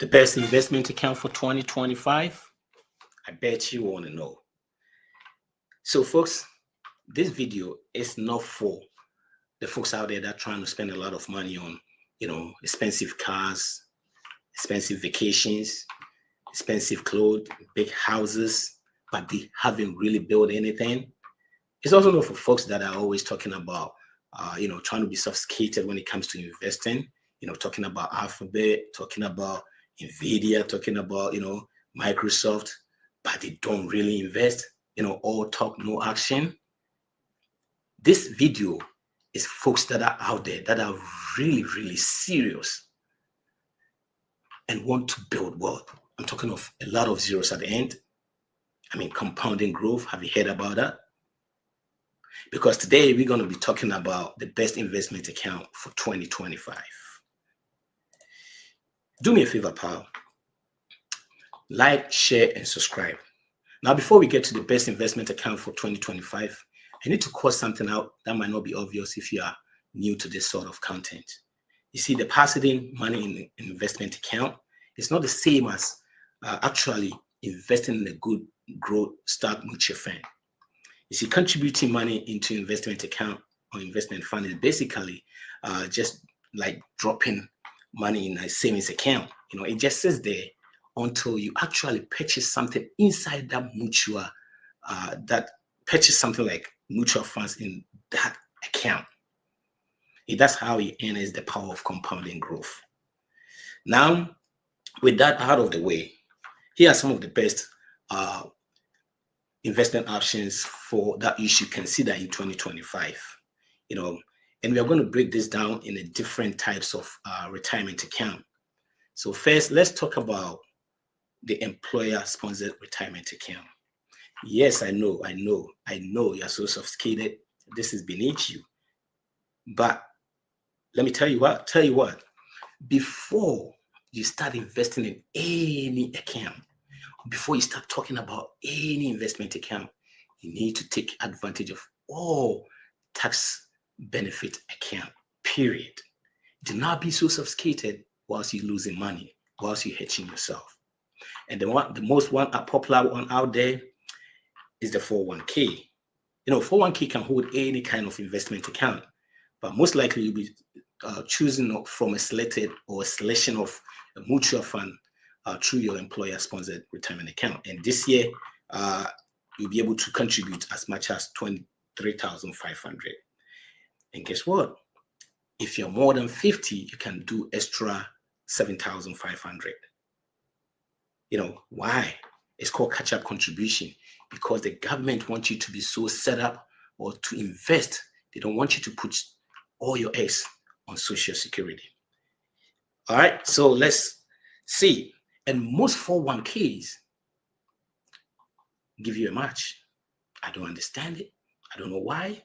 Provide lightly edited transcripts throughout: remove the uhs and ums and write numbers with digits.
The best investment account for 2025? I bet you want to know. So, folks, this video is not for the folks out there that are trying to spend a lot of money on, expensive cars, expensive vacations, expensive clothes, big houses, but they haven't really built anything. It's also not for folks that are always talking about, trying to be sophisticated when it comes to investing. Talking about Alphabet, talking about Nvidia, talking about Microsoft, but they don't really invest. All talk, no action. This video is folks that are out there that are really, really serious and want to build wealth. I'm talking of a lot of zeros at the end. I mean, compounding growth. Have you heard about that? Because today we're going to be talking about the best investment account for 2025. Do me a favor, pal. Like, share, and subscribe. Now, before we get to the best investment account for 2025, I need to call something out that might not be obvious if you are new to this sort of content. You see, depositing money in an investment account is not the same as actually investing in a good growth stock mutual fund. You see, contributing money into investment account or investment fund is basically just like dropping money in a savings account. It just sits there until you actually purchase something inside that mutual, purchase something like mutual funds in that account. That's how you harness the power of compounding growth. Now, with that out of the way, here are some of the best investment options for that you should consider in 2025. And we are going to break this down in a different types of retirement account. So first, let's talk about the employer-sponsored retirement account. Yes, I know you're so sophisticated. This is beneath you. But let me tell you what, before you start investing in any account, before you start talking about any investment account, you need to take advantage of all tax benefit account, period. Do not be so sophisticated whilst you're losing money, whilst you're hitching yourself. And the most popular one out there is the 401k. 401k can hold any kind of investment account, but most likely you'll be choosing from a selection of a mutual fund through your employer-sponsored retirement account. And this year, you'll be able to contribute as much as $23,500. And guess what? If you're more than 50, you can do extra $7,500. Why? It's called catch-up contribution, because the government wants you to be so set up or to invest. They don't want you to put all your eggs on Social Security. All right, so let's see. And most 401ks give you a match. I don't understand it. I don't know why.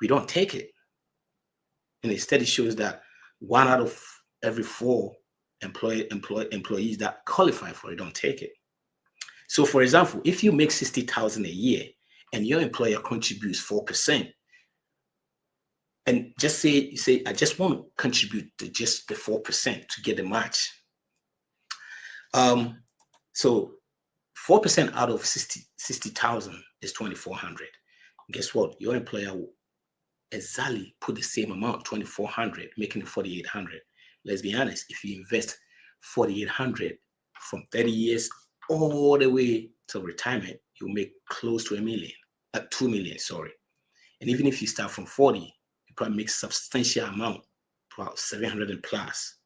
We don't take it. And the study shows that 1 out of every 4 employees that qualify for it don't take it. So, for example, if you make $60,000 a year and your employer contributes 4%, and just say you say, I just want to contribute to just the 4% to get a match. So 4% out of 60,000 is 2,400. Guess what? Your employer will exactly put the same amount, 2,400, making it 4,800. Let's be honest, if you invest 4,800 from 30 years all the way to retirement, you'll make close to 2 million, sorry. And even if you start from 40, you probably make a substantial amount, about 700 plus.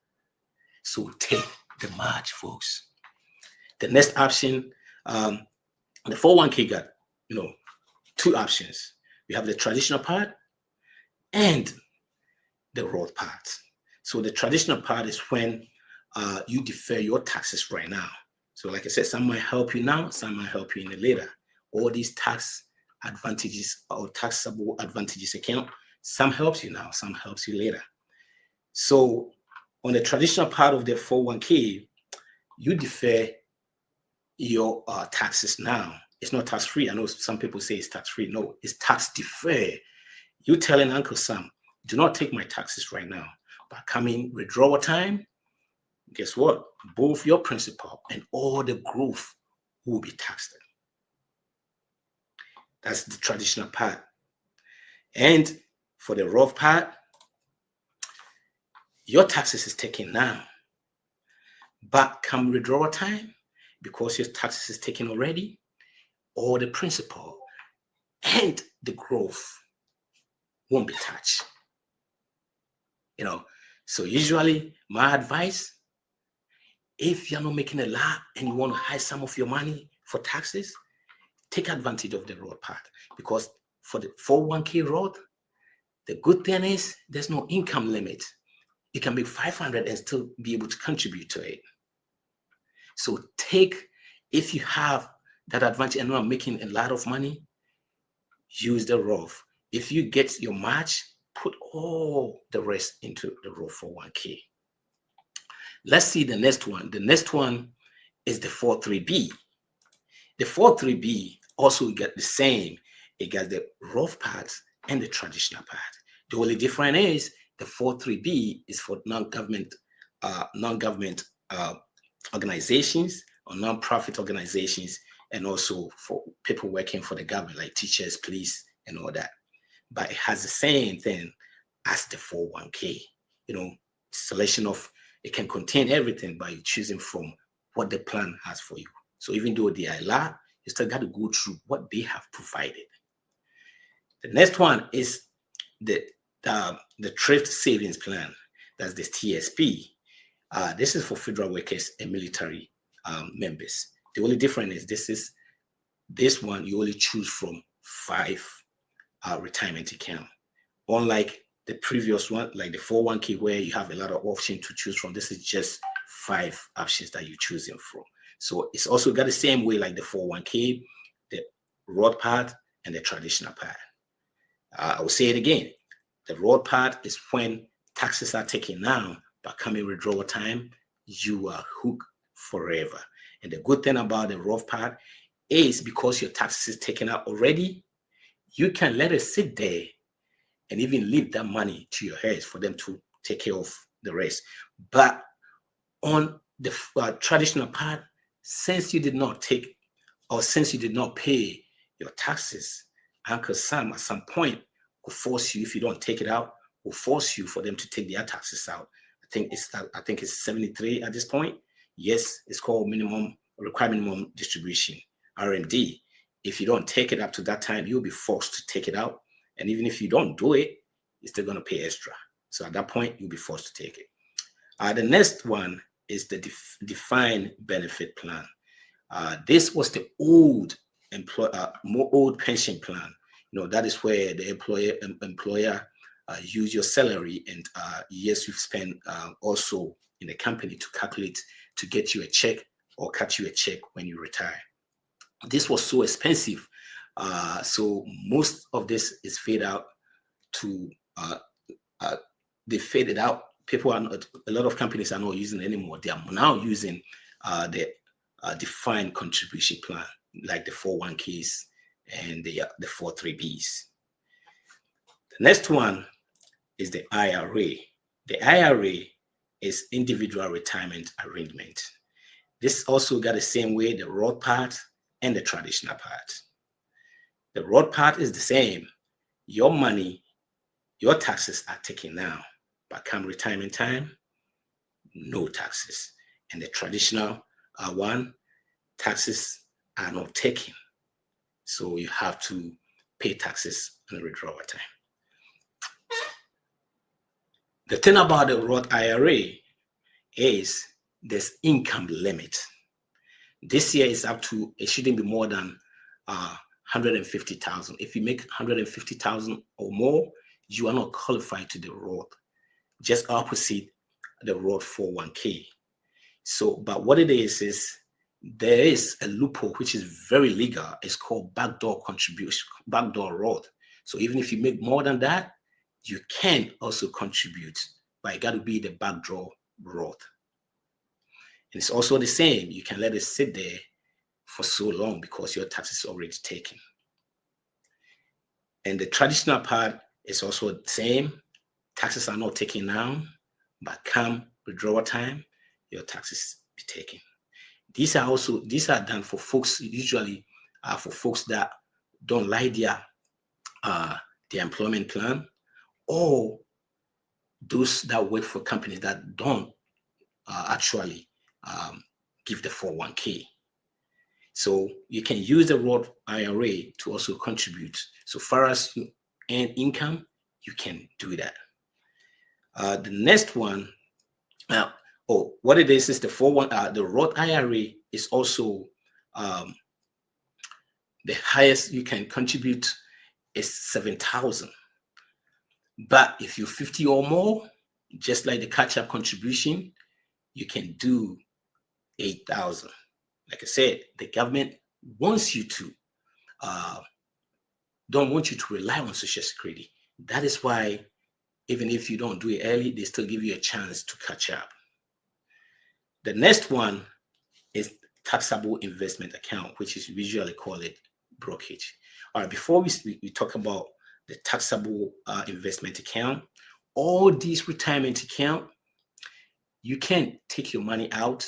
So take the match, folks. The next option, the 401k got, 2 options. We have the traditional part and the Roth part. So the traditional part is when you defer your taxes right now. So like I said, some might help you now, some might help you in the later. All these tax advantages or taxable advantages account, some helps you now, some helps you later. So on the traditional part of the 401k, you defer your taxes now. It's not tax-free. I know some people say it's tax-free. No, it's tax-deferred. You're telling Uncle Sam, do not take my taxes right now, but come in withdrawal time, guess what? Both your principal and all the growth will be taxed. That's the traditional part. And for the Roth part, your taxes is taken now. But come withdrawal time, because your taxes is taken already, all the principal and the growth won't be touched. So usually my advice, if you're not making a lot and you want to hide some of your money for taxes, take advantage of the Roth part, because for the 401k Roth, the good thing is there's no income limit. You can make 500 and still be able to contribute to it. So if you have that advantage and not making a lot of money, use the Roth. If you get your match, put all the rest into the Roth 401k. Let's see the next one. The next one is the 403b. The 403b also get the same. It got the Roth part and the traditional part. The only difference is the 403b is for non-government organizations or non-profit organizations, and also for people working for the government, like teachers, police, and all that. But it has the same thing as the 401k. Selection of it can contain everything by choosing from what the plan has for you. So even though they are a lot, you still got to go through what they have provided. The next one is the Thrift Savings Plan. That's the TSP. This is for federal workers and military members. The only difference is this one you only choose from 5 retirement account. Unlike the previous one, like the 401k, where you have a lot of options to choose from, this is just 5 options that you're choosing from. So it's also got the same way like the 401k, the Roth part, and the traditional part. I will say it again. The Roth part is when taxes are taken now, but coming withdrawal time, you are hooked forever. And the good thing about the Roth part is because your taxes is taken out already, you can let it sit there and even leave that money to your heirs for them to take care of the rest. But on the traditional part, since you did not pay your taxes, Uncle Sam at some point will force you, if you don't take it out, will force you for them to take their taxes out. I think it's 73 at this point. Yes, it's called required minimum distribution, RMD. If you don't take it up to that time, you'll be forced to take it out. And even if you don't do it, you're still going to pay extra. So at that point, you'll be forced to take it. The next one is the defined benefit plan. This was the old pension plan. That is where the employer use your salary and years you've spent also in the company to calculate to get you a check or cut you a check when you retire. This was so expensive. So most of this is fade out to they faded out. A lot of companies are not using it anymore. They are now using the defined contribution plan, like the 401ks and the 403bs. The next one is the IRA. The IRA is individual retirement arrangement. This also got the same way, the Roth part and the traditional part. The Roth part is the same. Your money, your taxes are taken now, but come retirement time, no taxes. And the traditional one, taxes are not taken. So you have to pay taxes on the withdrawal time. The thing about the Roth IRA is there's income limit. This year is up to, it shouldn't be more than 150,000. If you make 150,000 or more, you are not qualified to the Roth. Just opposite the Roth 401k. So, but what it is there is a loophole which is very legal. It's called backdoor contribution, backdoor Roth. So even if you make more than that, you can also contribute, but it got to be the backdoor Roth. And it's also the same. You can let it sit there for so long because your tax is already taken. And the traditional part is also the same. Taxes are not taken now, but come withdrawal time, your taxes be taken. These are done for folks, usually for folks that don't like their employment plan, or those that work for companies that don't actually give the 401k. So you can use the Roth IRA to also contribute. So far as you earn income, you can do that. The next one, what it is the the Roth IRA is also the highest you can contribute is 7,000. But if you're 50 or more, just like the catch-up contribution, you can do 8,000. Like I said, the government wants you to, don't want you to rely on Social Security. That is why, even if you don't do it early, they still give you a chance to catch up. The next one is taxable investment account, which is usually called it brokerage. All right, before we talk about the taxable investment account, all these retirement account, you can't take your money out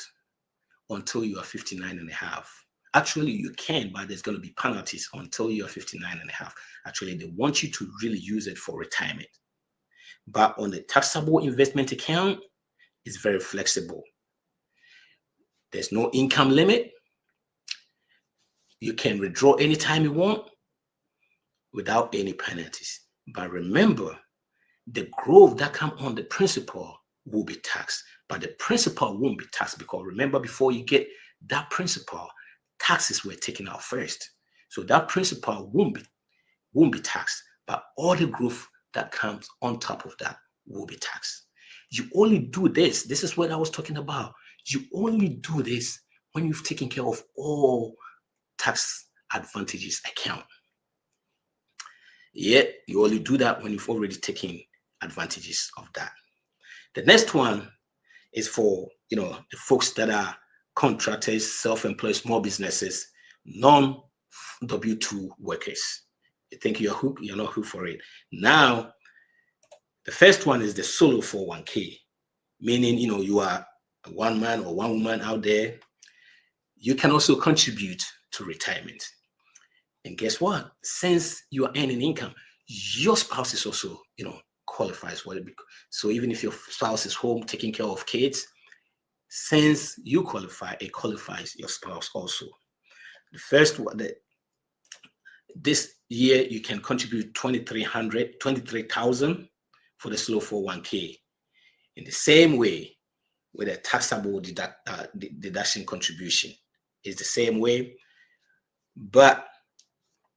until you are 59 and a half. Actually, you can, but there's going to be penalties until you are 59 and a half. Actually, they want you to really use it for retirement. But on the taxable investment account, it's very flexible. There's no income limit. You can withdraw anytime you want without any penalties. But remember, the growth that comes on the principal will be taxed, but the principal won't be taxed, because remember, before you get that principal, taxes were taken out first. So that principal won't be taxed, but all the growth that comes on top of that will be taxed. You only do this. This is what I was talking about. You only do this when you've taken care of all tax advantages account. Yet you only do that when you've already taken advantages of that. The next one is for the folks that are contractors, self-employed, small businesses, non-W2 workers. You think you're hooked? You're not hooked for it. Now, the first one is the solo 401k, meaning you are a one man or one woman out there. You can also contribute to retirement. And guess what? Since you are earning income, your spouse is also, qualifies for it. So even if your spouse is home taking care of kids, since you qualify, it qualifies your spouse also. The first one, this year you can contribute 23,000 for the slow 401k. In the same way with a taxable deduction contribution, is the same way. But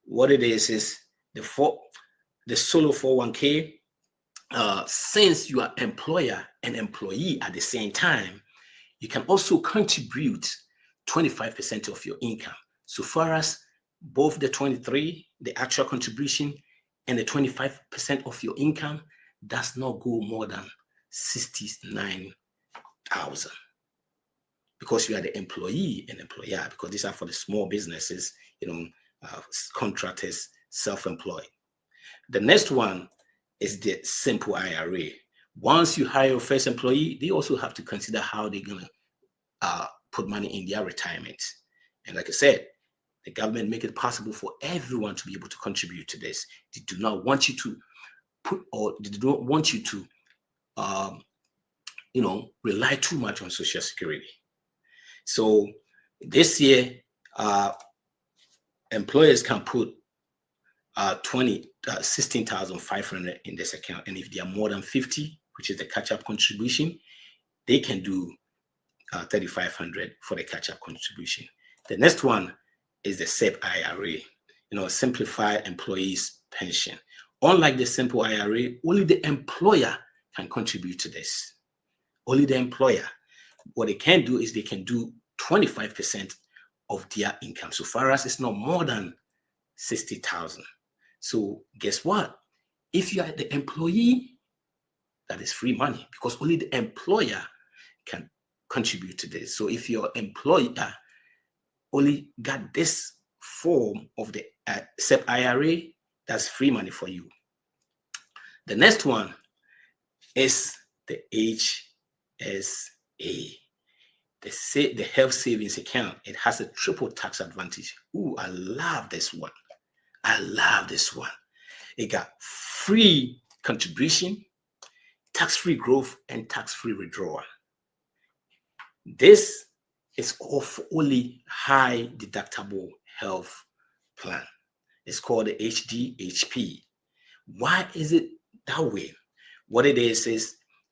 what it is the solo 401k, since you are employer and employee at the same time, you can also contribute 25% of your income. So far as both the 23, the actual contribution, and the 25% of your income does not go more than 69,000. Because you are the employee and employer, because these are for the small businesses, contractors, self-employed. The next one is the simple IRA. Once you hire your first employee, they also have to consider how they're going to put money in their retirement. And like I said, the government make it possible for everyone to be able to contribute to this. They do not want you to rely too much on Social Security. So this year, employers can put 16,500 in this account, and if they are more than 50, which is the catch-up contribution, they can do 3,500 for the catch-up contribution. The next one is the SEP IRA, Simplified Employees Pension. Unlike the simple IRA, only the employer can contribute to this. Only the employer. What they can do is they can do 25% of their income, so far as it's not more than 60,000. So guess what? If you are the employee, that is free money, because only the employer can contribute to this. So if your employer only got this form of the SEP IRA, that's free money for you. The next one is the HSA. the health savings account, it has a triple tax advantage. Ooh, I love this one. I love this one. It got free contribution, tax-free growth, and tax-free withdrawal. This is only high deductible health plan. It's called the HDHP. Why is it that way? What it is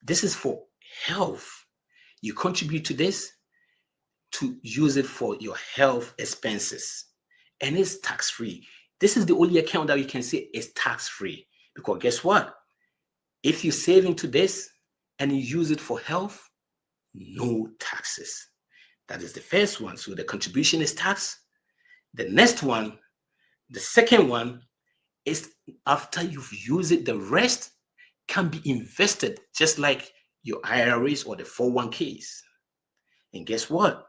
this is for health. You contribute to this to use it for your health expenses, and it's tax-free. This is the only account that you can say is tax-free, because guess what? If you save into this and you use it for health, no taxes. That is the first one. So the contribution is taxed. The next one, the second one, is after you've used it, the rest can be invested just like your IRAs or the 401ks. And guess what?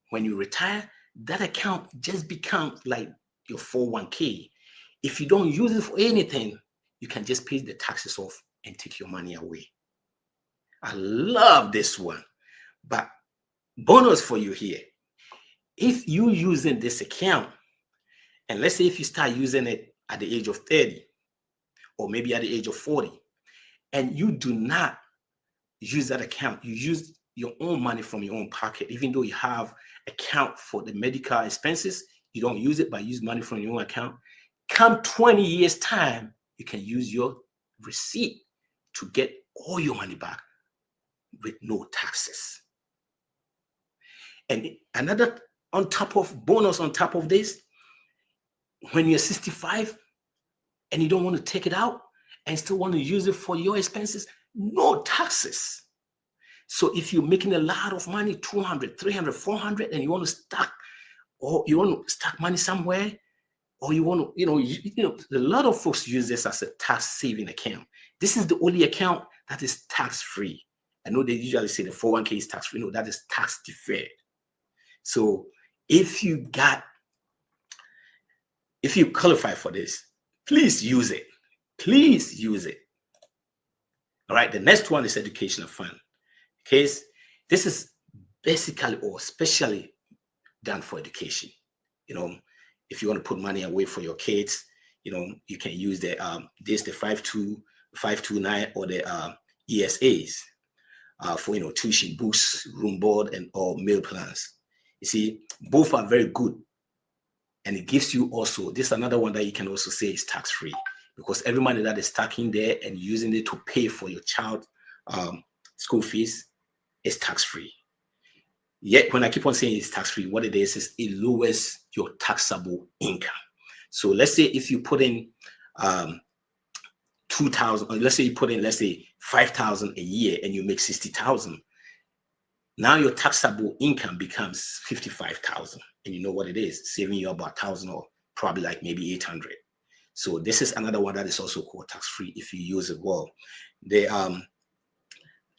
When you retire, that account just becomes like your 401k. If you don't use it for anything, you can just pay the taxes off and take your money away. I love this one. But bonus for you here. If you using this account, and let's say if you start using it at the age of 30, or maybe at the age of 40, and you do not use that account, you use your own money from your own pocket, even though you have account for the medical expenses, you don't use it, but use money from your own account. Come 20 years time, you can use your receipt to get all your money back with no taxes. And another bonus on top of this, when you're 65 and you don't want to take it out and still want to use it for your expenses, no taxes. So if you're making a lot of money, 200, 300, 400, and you want to stack, or you want to stack money somewhere, or you want to, a lot of folks use this as a tax saving account. This is the only account that is tax free. I know they usually say the 401k is tax free. No, that is tax deferred. So if you qualify for this, please use it. Please use it. All right. The next one is educational fund. Okay, this is basically or especially done for education. If you want to put money away for your kids, you can use the 529 or the ESAs for tuition, books, room board, and or meal plans. You see, both are very good, and it gives you also this another one that you can also say is tax free, because every money that is stacking there and using it to pay for your child school fees is tax free. Yet when I keep on saying it's tax free, what it is it lowers your taxable income. So let's say if you put in 2,000, or let's say you put in 5,000 a year and you make 60,000. Now your taxable income becomes 55,000, and you know what it is, saving you about 1,000 or probably like maybe 800. So this is another one that is also called tax free if you use it well. The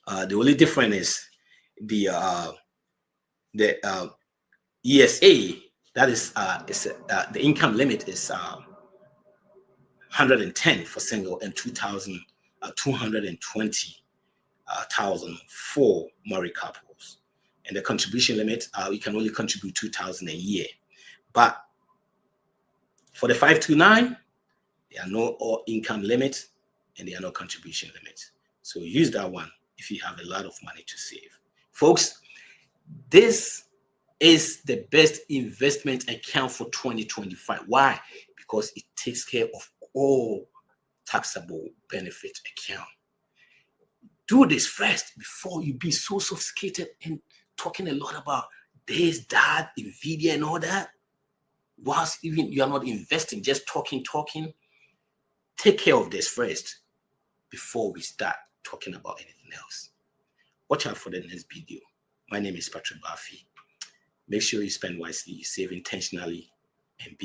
only difference is the ESA, that is the income limit is 110 for single and 220,000 for married couples. And the contribution limit, you can only contribute 2,000 a year. But for the 529, there are no income limit and there are no contribution limits. So use that one if you have a lot of money to save. Folks, this is the best investment account for 2025. Why? Because it takes care of all taxable benefit account. Do this first before you be so sophisticated and talking a lot about this, that, NVIDIA, and all that. Whilst even you are not investing, just talking. Take care of this first before we start talking about anything else. Watch out for the next video. My name is Patrick Bafi. Make sure you spend wisely, you save intentionally, and be